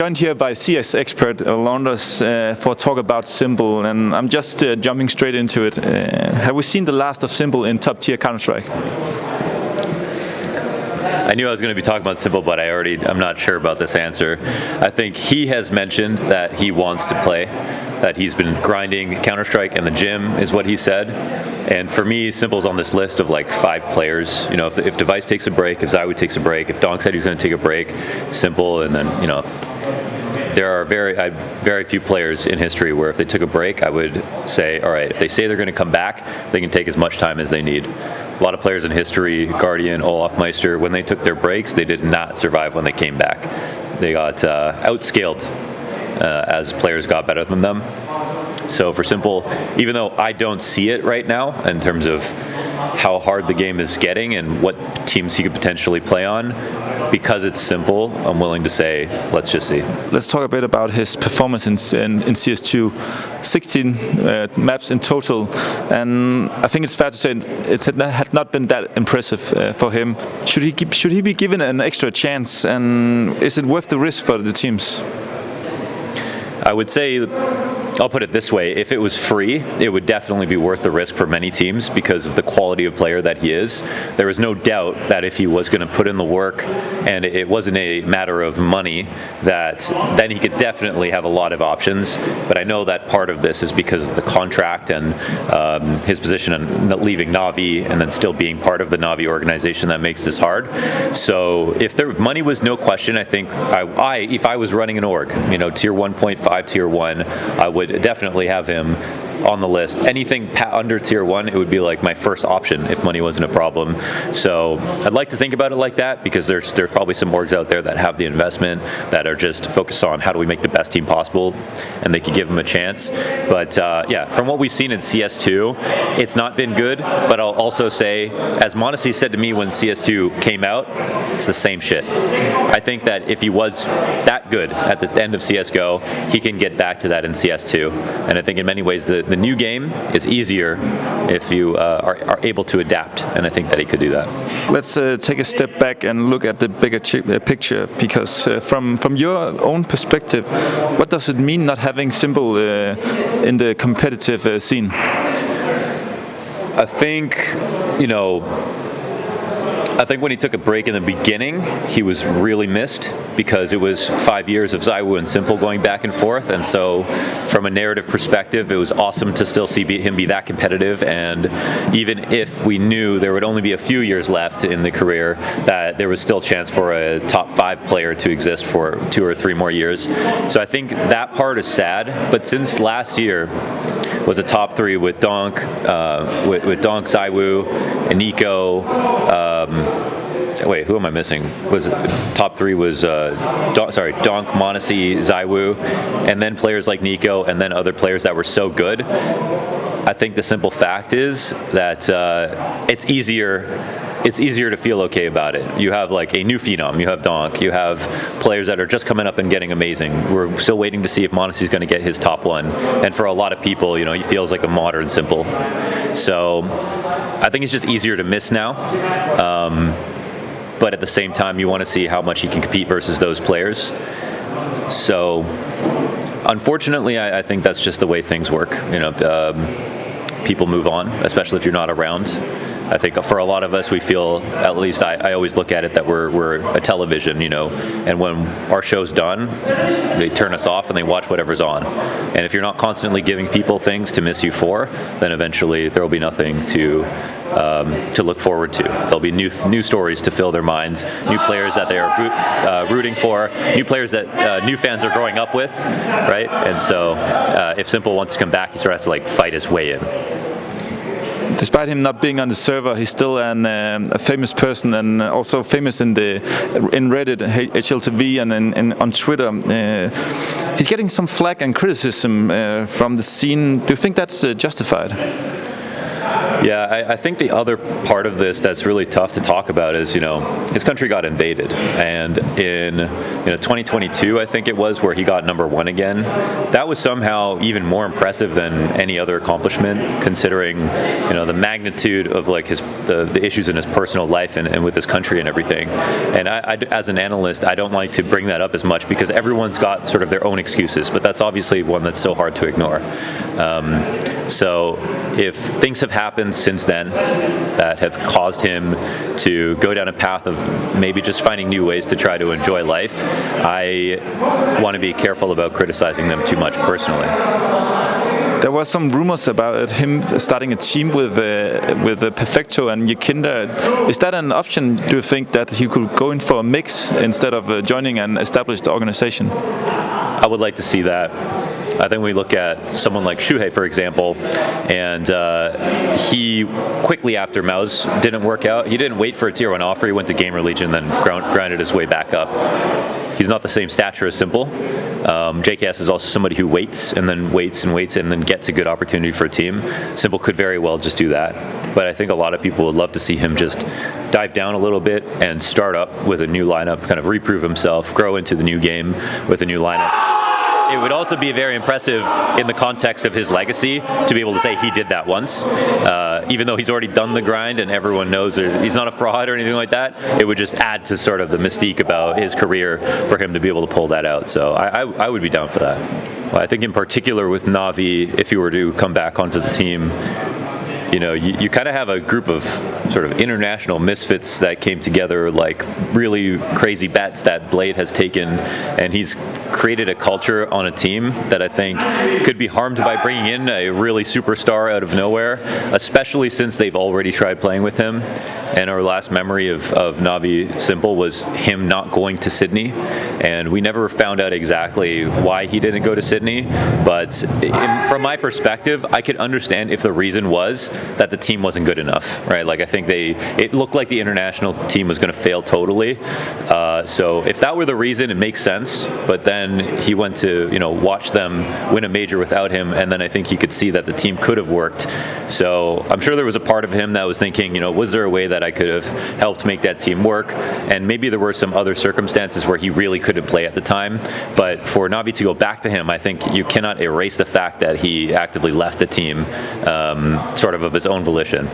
joined here by CS expert Launders for a talk about s1mple, and I'm just jumping straight into it. Have we seen the last of s1mple in top-tier Counter-Strike? I knew I was going to be talking about s1mple, but I'm not sure about this answer. I think he has mentioned that he wants to play, that he's been grinding Counter-Strike in the gym, is what he said. And for me, s1mple's on this list of like 5 players. You know, if Device takes a break, if ZywOo takes a break, if Donk said he's going to take a break, s1mple, and then, you know, there are very few players in history where if they took a break, I would say, all right, if they say they're going to come back, they can take as much time as they need. A lot of players in history, Guardian, olofmeister, when they took their breaks, they did not survive when they came back. They got outscaled as players got better than them. So for s1mple, even though I don't see it right now in terms of how hard the game is getting and what teams he could potentially play on, because it's s1mple, I'm willing to say, let's just see. Let's talk a bit about his performance in CS2. 16 maps in total, and I think it's fair to say it had not been that impressive for him. Should he be given an extra chance, and is it worth the risk for the teams? I would say, I'll put it this way, if it was free, it would definitely be worth the risk for many teams because of the quality of player that he is. There is no doubt that if he was going to put in the work and it wasn't a matter of money, that then he could definitely have a lot of options. But I know that part of this is because of the contract and his position on leaving NAVI and then still being part of the NAVI organization that makes this hard. So if money was no question, I think if I was running an org, you know, tier 1.5, tier 1, I would definitely have him on the list. Anything under tier 1, it would be like my first option if money wasn't a problem. So I'd like to think about it like that because there's probably some orgs out there that have the investment that are just focused on how do we make the best team possible, and they could give them a chance. But yeah, from what we've seen in CS2, it's not been good, but I'll also say, as Mohan said to me when CS2 came out, it's the same shit. I think that if he was that good at the end of CSGO, he can get back to that in CS2. And I think in many ways the new game is easier if you are able to adapt, and I think that he could do that. Let's take a step back and look at the bigger picture, because from your own perspective, what does it mean not having s1mple in the competitive scene? I think, you know, I think when he took a break in the beginning, he was really missed because it was 5 years of ZywOo and s1mple going back and forth, and so from a narrative perspective, it was awesome to still see him be that competitive, and even if we knew there would only be a few years left in the career, that there was still a chance for a top 5 player to exist for 2 or 3 more years. So I think that part is sad, but since last year was a top 3 with Donk, ZywOo, and Nico. Wait, who am I missing? Top 3 was Donk, Mohan, ZywOo, and then players like Nico, and then other players that were so good. I think the simple fact is that it's easier to feel okay about it. You have like a new phenom, you have Donk, you have players that are just coming up and getting amazing. We're still waiting to see if Mohan is going to get his top 1. And for a lot of people, you know, he feels like a modern s1mple. So I think it's just easier to miss now. But at the same time, you want to see how much he can compete versus those players. So unfortunately, I think that's just the way things work. You know, people move on, especially if you're not around. I think for a lot of us, we feel, at least I always look at it, that we're a television, you know, and when our show's done, they turn us off and they watch whatever's on. And if you're not constantly giving people things to miss you for, then eventually there will be nothing to look forward to. There'll be new stories to fill their minds, new players that they are rooting for, new players that new fans are growing up with, right? And so if s1mple wants to come back, he sort of has to like fight his way in. Despite him not being on the server, he's still a famous person, and also famous in Reddit, HLTV, and on Twitter. He's getting some flack and criticism from the scene. Do you think that's justified? Yeah, I think the other part of this that's really tough to talk about is, his country got invaded. And in 2022, I think it was, where he got #1 again, that was somehow even more impressive than any other accomplishment, considering, the magnitude of like the issues in his personal life and with his country and everything. And I, as an analyst, I don't like to bring that up as much because everyone's got sort of their own excuses, but that's obviously one that's so hard to ignore. So if things have happened since then that have caused him to go down a path of maybe just finding new ways to try to enjoy life, I want to be careful about criticizing them too much personally. There were some rumors about him starting a team with Perfecto and Yekinda. Is that an option, do you think, that he could go in for a mix instead of joining an established organization? I would like to see that. I think we look at someone like Shuhei, for example, and he quickly after Maus didn't work out. He didn't wait for a Tier 1 offer. He went to Gamer Legion and then grinded his way back up. He's not the same stature as s1mple. JKS is also somebody who waits and then waits and then gets a good opportunity for a team. s1mple could very well just do that. But I think a lot of people would love to see him just dive down a little bit and start up with a new lineup, kind of reprove himself, grow into the new game with a new lineup. It would also be very impressive in the context of his legacy to be able to say he did that once. Even though he's already done the grind and everyone knows he's not a fraud or anything like that, it would just add to sort of the mystique about his career for him to be able to pull that out. So I would be down for that. Well, I think in particular with NAVI, if he were to come back onto the team, you kind of have a group of sort of international misfits that came together, like really crazy bets that Blade has taken, and he's created a culture on a team that I think could be harmed by bringing in a really superstar out of nowhere, especially since they've already tried playing with him. And our last memory of NAVI s1mple was him not going to Sydney, and we never found out exactly why he didn't go to Sydney, but from my perspective, I could understand if the reason was that the team wasn't good enough, right? Like I think it looked like the international team was going to fail totally. So if that were the reason, it makes sense, but then he went to watch them win a major without him, and then I think you could see that the team could have worked. So I'm sure there was a part of him that was thinking, was there a way that I could have helped make that team work? And maybe there were some other circumstances where he really couldn't play at the time, but for NAVI to go back to him, I think you cannot erase the fact that he actively left the team sort of his own volition.